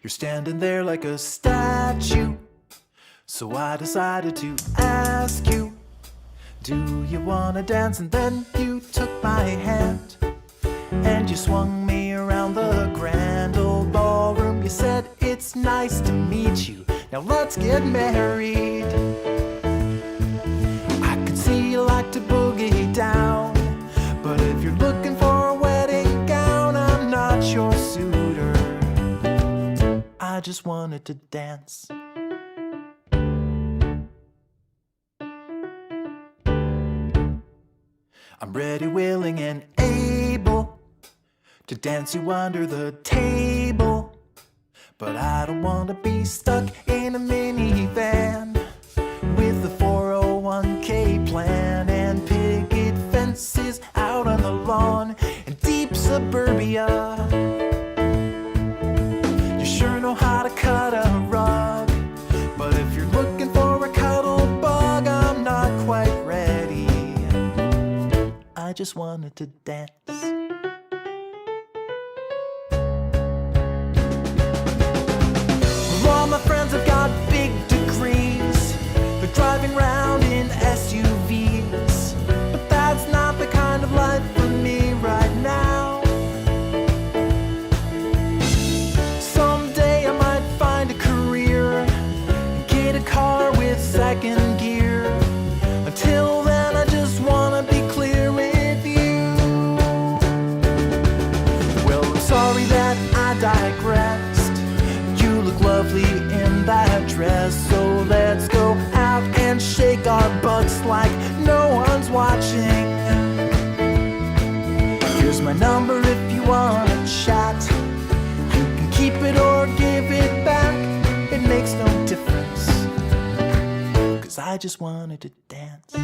You're standing there like a statue. So I decided to ask you, do you wanna dance? And then you took my hand and you swung me around the grand old ballroom. You said, it's nice to meet you, now let's get married. I can see you like to boogie down, but if you're looking for a wedding gown, I'm not your suitor. I just wanted to dance. I'm ready, willing, and able to dance you under the table, but I don't want to be stuck in a minivan with a 401k plan and picket fences out on the lawn in deep suburbia. You sure know how to cut a rug, but if you're looking for a cuddle bug, I'm not quite ready. I just wanted to dance. Well, all my friends have got big degrees. They're driving around in SUVs, but that's not the kind of life for me right now. Someday I might find a career and get a car with second gear. Until then I just wanna be clear with you. Well, I'm sorry that I digressed. You look lovely in that dress, so let's go out and shake our butts like no one's watching. Here's my number if you wanna chat. You can keep it or give it back, it makes no difference, 'cause I just wanted to dance.